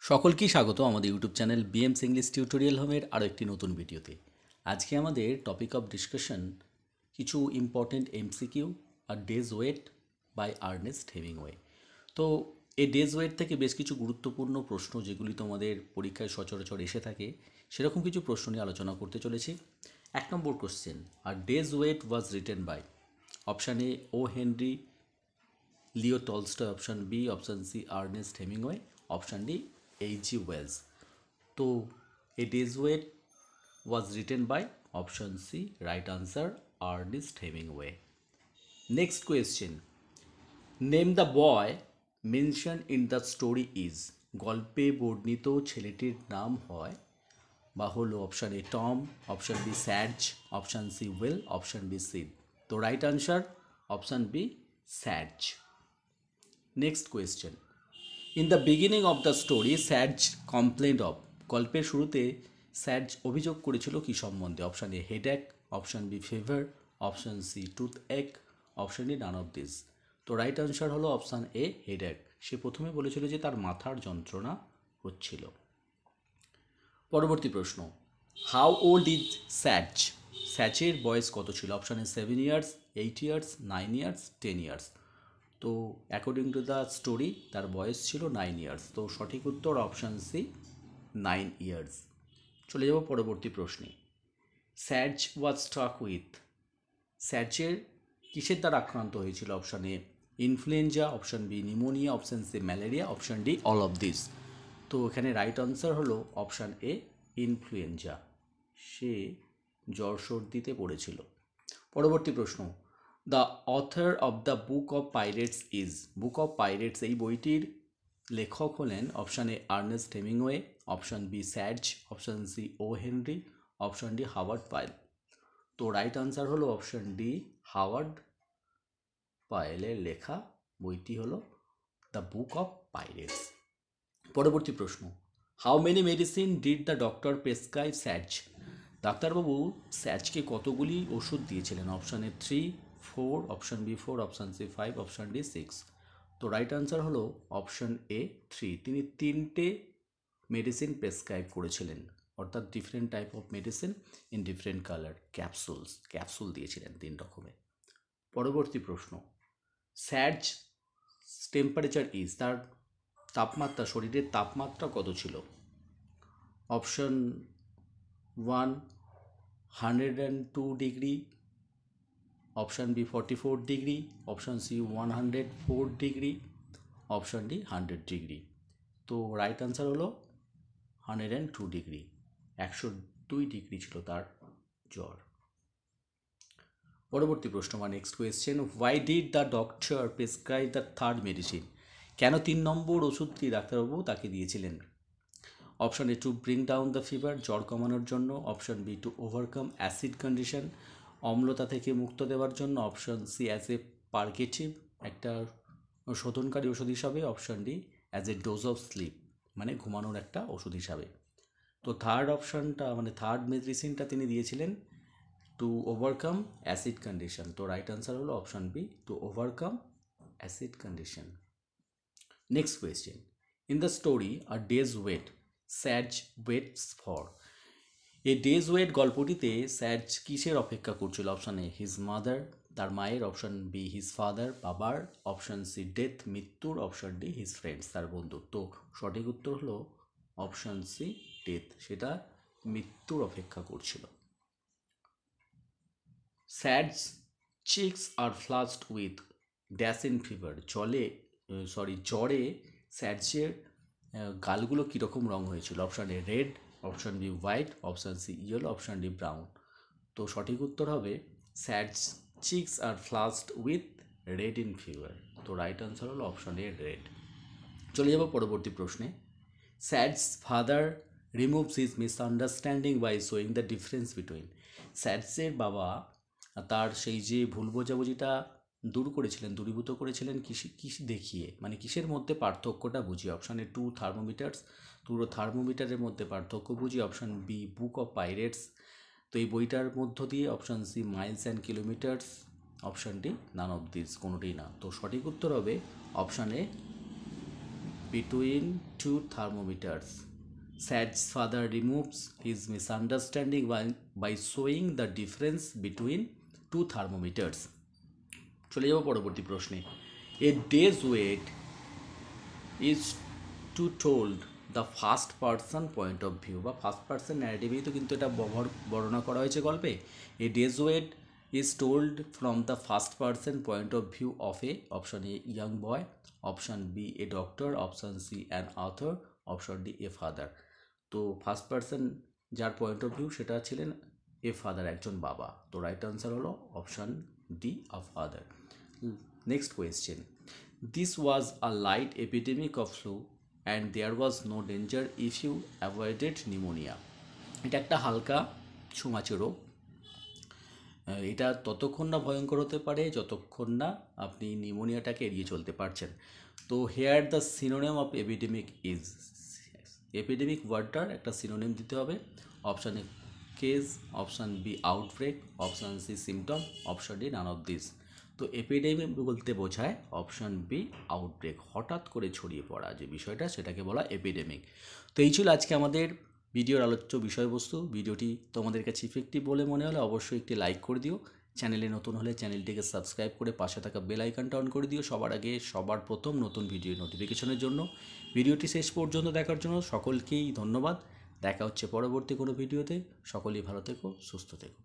সকলকেই স্বাগত আমাদের YouTube channel BMS English tutorial হোমের আরও একটি নতুন ভিডিওতে। আজকে আমাদের টপিক অফ ডিসকাশন কিছু ইম্পর্টেন্ট এমসিকিউ আর days wait by Ernest Hemingway. তো এই ডেজ ওয়েট থেকে বেশ কিছু গুরুত্বপূর্ণ প্রশ্ন যেগুলি তোমাদের পরীক্ষায় সচরাচর এসে থাকে সেরকম কিছু প্রশ্ন নিয়ে আলোচনা করতে চলেছি। 1 নম্বর কোশ্চেন, আর days wait was written by option A O Henry Leo Tolstoy, option B, option C Ernest Hemingway, option D H G. Wells. তো a day's wait was written by option C, right answer Ernest Hemingway. Next question, name the boy mention in the story is. গল্পে বর্ণিত ছেলেটির নাম হয় বা হলো option A Tom, option B স্যাজ, option C Will, option D seed. তো right answer option B Sage. Next question, in the beginning of the story Sage complained of. গল্পের শুরুতে স্যাজ অভিযোগ করেছিল কি সম্বন্ধে? Option A headache, option B fever, option C toothache, option D none of this. তো right answer হলো option A headache. সে প্রথমে বলেছিল যে তার মাথার যন্ত্রণা হচ্ছিল। পরবর্তী প্রশ্ন, হাউ ওল্ড ইজ স্যাজ। স্যাচের বয়স কত ছিল? Option A 7 years, 8 years, 9 years, 10 years. তো অ্যাকর্ডিং টু দ্য স্টোরি তার বয়স ছিল 9 ইয়ার্স। তো সঠিক উত্তর অপশান সি 9 ইয়ার্স। চলে যাব পরবর্তী প্রশ্নে, স্যাজ ওয়াজ স্ট্রাক উইথ। স্যাচের কিসের দ্বারা আক্রান্ত হয়েছিল? Option A influenza, option B pneumonia, option C malaria, option D all of this. তো এখানে রাইট আনসার হলো অপশান এ ইনফ্লুয়েঞ্জা। সে জ্বর সর্দিতে পড়েছিল। পরবর্তী প্রশ্ন, the author of the book of pirates is. Book of pirates এই বইটির লেখক হলেন option A Ernest Hemingway, option B স্যাজ, option C O Henry, option D Howard Pyle. তো রাইট আনসার হলো অপশান ডি হাওয়ার্ড পায়েলের লেখা বইটি হলো দ্য বুক অফ পাইরেটস। পরবর্তী প্রশ্ন, how many medicine did the doctor prescribe স্যাজ। ডাক্তারবাবু স্যাজকে কতগুলি ওষুধ দিয়েছিলেন? Option A 3, 4, option B 4, option C 5, option D 6। তো রাইট আনসার হলো অপশান এ 3। তিনি 3টে মেডিসিন প্রেসক্রাইব করেছিলেন, অর্থাৎ different type of medicine in different colour capsule দিয়েছিলেন 3 রকমের। পরবর্তী প্রশ্ন, স্যাজ টেম্পারেচার ইজ। তার তাপমাত্রা, শরীরের তাপমাত্রা কত ছিল? Option 1 102 degree, option B 44 degree, option C 104 degree, option D 100 degree. তো রাইট আনসার হলো 102 ডিগ্রি। 102 ডিগ্রি ছিল তার জ্বর। পরবর্তী প্রশ্ন বা next question, why did the doctor prescribe the third medicine. কেন 3 নম্বর ওষুধটি ডাক্তারবাবু তাকে দিয়েছিলেন? Option A to bring down the fever, জ্বর কমানোর জন্য, option B to overcome acid condition, অম্লতা থেকে মুক্ত দেওয়ার জন্য, option C as a purgative, একটা শোধনকারী ওষুধ হিসাবে, option D as a dose of sleep, মানে ঘুমানোর একটা ওষুধ হিসাবে। তো থার্ড অপশানটা মানে থার্ড মেডিসিনটা তিনি দিয়েছিলেন টু ওভারকাম অ্যাসিড কন্ডিশন। তো রাইট আনসার হলো option B to overcome acid condition. Next question, in the story a day's wait স্যাজ ওয়েটস ফর। এই ডেজ ওয়েট গল্পটিতে স্যাজ কিসের অপেক্ষা করছিল? অপশান এ হিজ মাদার, তার মায়ের, অপশান বি হিজ ফাদার, বাবার, অপশান সি ডেথ, মৃত্যুর, অপশান ডি হিজ ফ্রেন্ডস, তার বন্ধুর। তো সঠিক উত্তর হলো অপশান সি ডেথ, সেটা মৃত্যুর অপেক্ষা করছিল। স্যাজ cheeks are flushed with dash in fever. জ্বরে স্যাজের গালগুলো কীরকম রং হয়েছিল? Option A red, option B white, option C yellow, option D brown. তো সঠিক উত্তর হবে স্যাজ cheeks are flushed with red in fever. তো রাইট আনসার হলো অপশান এ রেড। চলে যাব পরবর্তী প্রশ্নে, Schatz's father removes his misunderstanding by showing the difference between. স্যাডসের বাবা তার সেই যে ভুল বোঝাবুঝিটা দূরীভূত করেছিলেন কিসে দেখিয়ে, মানে কিসের মধ্যে পার্থক্যটা বুঝিয়ে? অপশান এ 2 থার্মোমিটার্স, 2 থার্মোমিটারের মধ্যে পার্থক্য বুঝিয়ে, option B book of pirates, তো এই বইটার মধ্য দিয়ে, option C miles and kilometres, option D none of this, কোনোটিই না। তো সঠিক উত্তর হবে option A between two thermometers. Sad's father removes his misunderstanding by showing the difference between two thermometers. চলে যাব পরবর্তী প্রশ্নে। A day's weight is to told the first person point of view বা ফার্স্ট পার্সন ন্যারেটিভেই তো কিন্তু এটা বর্ণনা করা হয়েছে গল্পে। A day's weight is told from the first person point of view of a option A young boy, option B a doctor, option C an author, option D a father. তো first person যার point of view সেটা ছিলেন a father, একজন বাবা। তো right answer হলো option D of father. Next question, this was a light epidemic of flu and there was no danger if you avoided pneumonia. এটা একটা হালকা ছোঁয়াচে রোগ। এটা ততক্ষণ না ভয়ঙ্কর হতে পারে যতক্ষণ না আপনি নিউমোনিয়াটাকে এড়িয়ে চলতে পারছেন। তো here the synonym of epidemic is, epidemic ওয়ার্ডটার একটা সিনোনিম দিতে হবে। Option A case, option B outbreak, option C symptom, option D none of this. তো এপিডেমিক বলতে বোঝায় অপশান বি আউটব্রেক, হঠাৎ করে ছড়িয়ে পড়া যে বিষয়টা সেটাকে বলা এপিডেমিক। তো এই ছিল আজকে আমাদের ভিডিওর আলোচ্য বিষয়বস্তু। ভিডিওটি তোমাদের কাছে ইফেক্টিভ বলে মনে হলে অবশ্যই একটি লাইক করে দিও। চ্যানেলে নতুন হলে চ্যানেলটিকে সাবস্ক্রাইব করে পাশে থাকা বেল আইকনটা অন করে দিও সবার আগে সবার প্রথম নতুন ভিডিও নোটিফিকেশনের জন্য। ভিডিওটি শেষ পর্যন্ত দেখার জন্য সকলকেই ধন্যবাদ। দেখা হচ্ছে পরবর্তী কোনো ভিডিওতে। সকলেই ভালো থেকো, সুস্থ থেকো।